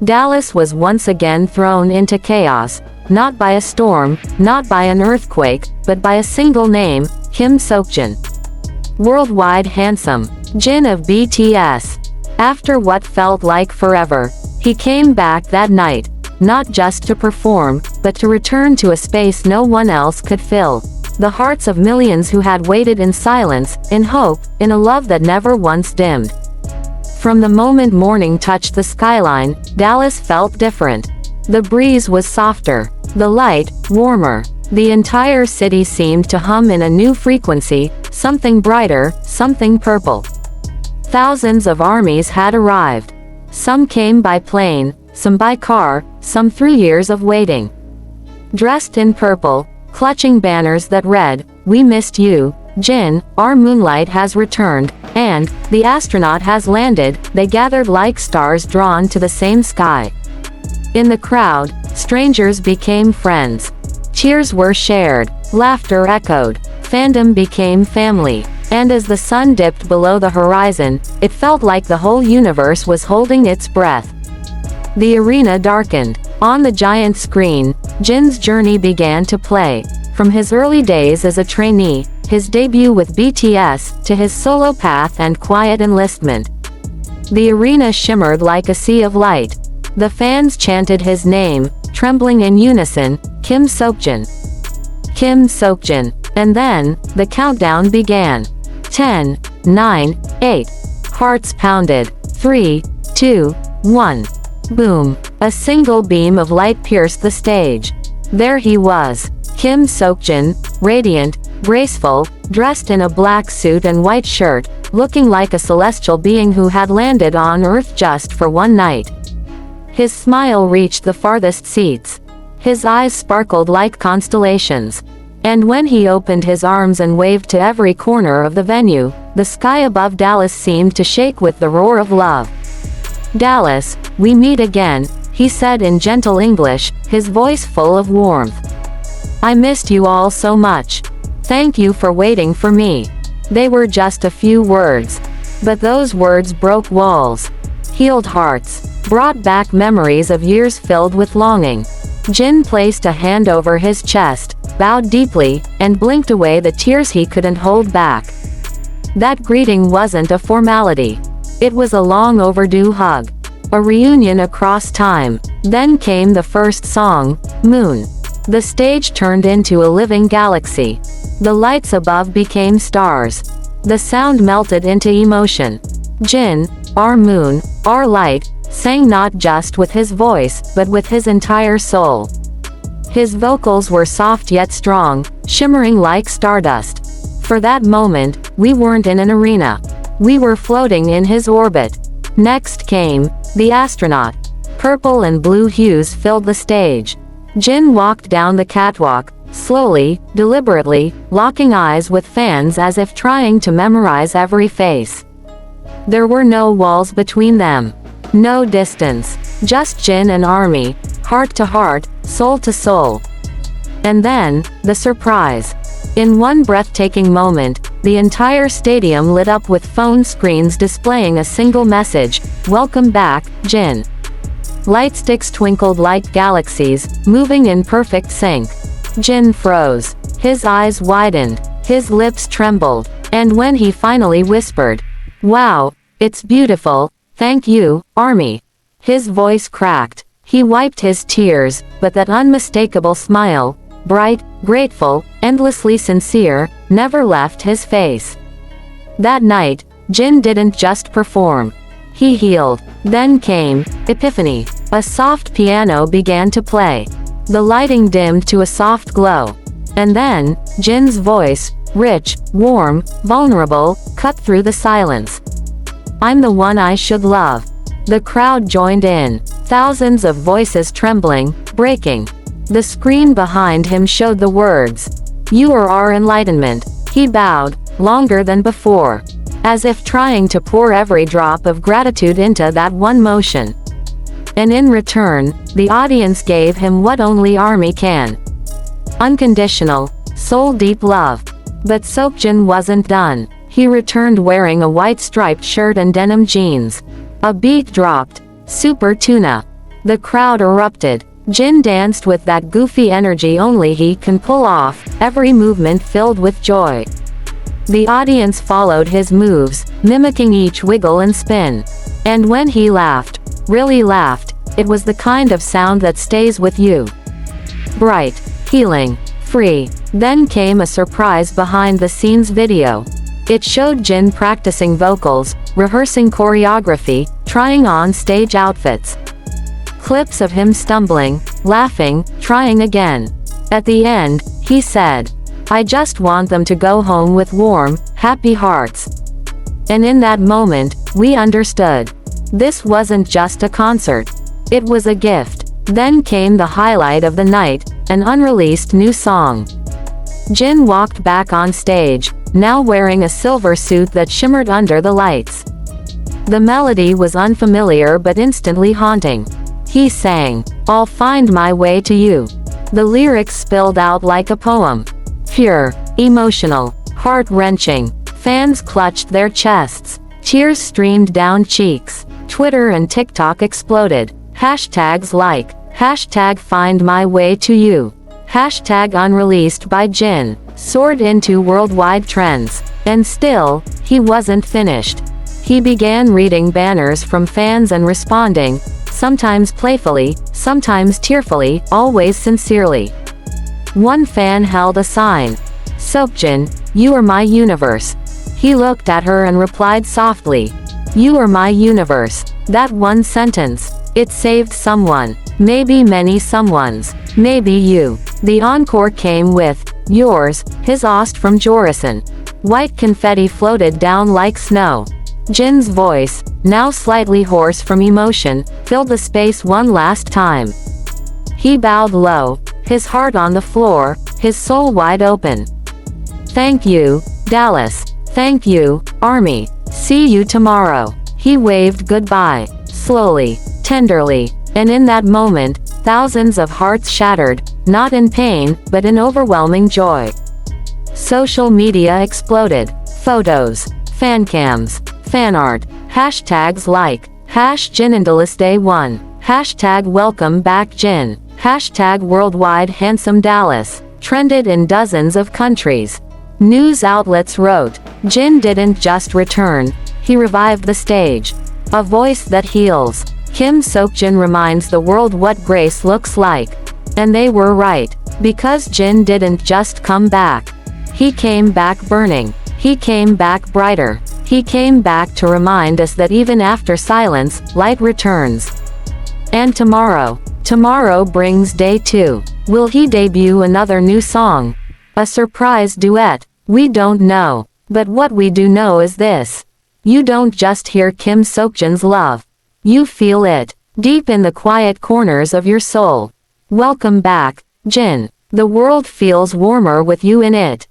Dallas was once again thrown into chaos, not by a storm, not by an earthquake, but by a single name, Kim Seokjin. Worldwide handsome Jin of BTS. After what felt like forever, he came back that night, not just to perform, but to return to a space no one else could fill. The hearts of millions who had waited in silence, in hope, in a love that never once dimmed. From the moment morning touched the skyline, Dallas felt different. The breeze was softer, the light, warmer. The entire city seemed to hum in a new frequency, something brighter, something purple. Thousands of armies had arrived. Some came by plane, some by car, some through years of waiting. Dressed in purple, clutching banners that read, "We missed you, Jin, our moonlight has returned, and the astronaut has landed," they gathered like stars drawn to the same sky. In the crowd, strangers became friends. Cheers were shared, laughter echoed, fandom became family, and as the sun dipped below the horizon, it felt like the whole universe was holding its breath. The arena darkened. On the giant screen, Jin's journey began to play. From his early days as a trainee, his debut with BTS, to his solo path and quiet enlistment. The arena shimmered like a sea of light. The fans chanted his name, trembling in unison, Kim Seokjin. Kim Seokjin. And then, the countdown began. 10, 9, 8. Hearts pounded. 3, 2, 1. Boom. A single beam of light pierced the stage. There he was. Kim Seokjin, radiant, graceful, dressed in a black suit and white shirt, looking like a celestial being who had landed on Earth just for one night. His smile reached the farthest seats. His eyes sparkled like constellations. And when he opened his arms and waved to every corner of the venue, the sky above Dallas seemed to shake with the roar of love. "Dallas, we meet again," he said in gentle English, his voice full of warmth. "I missed you all so much. Thank you for waiting for me." They were just a few words. But those words broke walls, healed hearts, brought back memories of years filled with longing. Jin placed a hand over his chest, bowed deeply, and blinked away the tears he couldn't hold back. That greeting wasn't a formality. It was a long overdue hug. A reunion across time. Then came the first song, Moon. The stage turned into a living galaxy. The lights above became stars. The sound melted into emotion. Jin, our moon, our light, sang not just with his voice, but with his entire soul. His vocals were soft yet strong, shimmering like stardust. For that moment, we weren't in an arena. We were floating in his orbit. Next came the astronaut. Purple and blue hues filled the stage. Jin walked down the catwalk, slowly, deliberately, locking eyes with fans as if trying to memorize every face. There were no walls between them. No distance. Just Jin and ARMY, heart to heart, soul to soul. And then, the surprise. In one breathtaking moment, the entire stadium lit up with phone screens displaying a single message, "Welcome back, Jin." Light sticks twinkled like galaxies, moving in perfect sync. Jin froze. His eyes widened. His lips trembled. And when he finally whispered, "Wow, it's beautiful, thank you, ARMY," his voice cracked. He wiped his tears, but that unmistakable smile, bright, grateful, endlessly sincere, never left his face. That night, Jin didn't just perform. He healed. Then came Epiphany. A soft piano began to play. The lighting dimmed to a soft glow. And then, Jin's voice, rich, warm, vulnerable, cut through the silence. "I'm the one I should love." The crowd joined in. Thousands of voices trembling, breaking. The screen behind him showed the words, "You are our enlightenment." He bowed, longer than before, as if trying to pour every drop of gratitude into that one motion. And in return, the audience gave him what only ARMY can. Unconditional, soul-deep love. But Seokjin wasn't done. He returned wearing a white striped shirt and denim jeans. A beat dropped. Super Tuna. The crowd erupted. Jin danced with that goofy energy only he can pull off, every movement filled with joy. The audience followed his moves, mimicking each wiggle and spin. And when he laughed, really laughed, it was the kind of sound that stays with you. Bright, healing, free. Then came a surprise behind-the-scenes video. It showed Jin practicing vocals, rehearsing choreography, trying on stage outfits. Clips of him stumbling, laughing, trying again. At the end, he said, "I just want them to go home with warm, happy hearts." And in that moment, we understood. This wasn't just a concert. It was a gift. Then came the highlight of the night, an unreleased new song. Jin walked back on stage, now wearing a silver suit that shimmered under the lights. The melody was unfamiliar but instantly haunting. He sang, "I'll find my way to you." The lyrics spilled out like a poem. Pure, emotional, heart-wrenching. Fans clutched their chests. Tears streamed down cheeks. Twitter and TikTok exploded. Hashtags like, #FindMyWayToYou, #Unreleased by Jin, soared into worldwide trends. And still, he wasn't finished. He began reading banners from fans and responding, sometimes playfully, sometimes tearfully, always sincerely. One fan held a sign. "Seokjin, you are my universe." He looked at her and replied softly, "You are my universe." That one sentence, it saved someone. Maybe many someones. Maybe you. The encore came with, "Yours," his ost from Jorison. White confetti floated down like snow. Jin's voice, now slightly hoarse from emotion, filled the space one last time. He bowed low, his heart on the floor, his soul wide open. "Thank you, Dallas. Thank you, Army. See you tomorrow." He waved goodbye, slowly, tenderly, and in that moment, thousands of hearts shattered, not in pain, but in overwhelming joy. Social media exploded. Photos, fancams, fan art, hashtags like, #JinUnreleased1, #Welcome Back Jin, #Worldwide Handsome Dallas, trended in dozens of countries. News outlets wrote, "Jin didn't just return, he revived the stage. A voice that heals." Kim Seokjin reminds the world what grace looks like. And they were right. Because Jin didn't just come back. He came back burning. He came back brighter. He came back to remind us that even after silence, light returns. And tomorrow brings day 2. Will he debut another new song? A surprise duet? We don't know. But what we do know is this. You don't just hear Kim Seokjin's love. You feel it, deep in the quiet corners of your soul. Welcome back, Jin. The world feels warmer with you in it.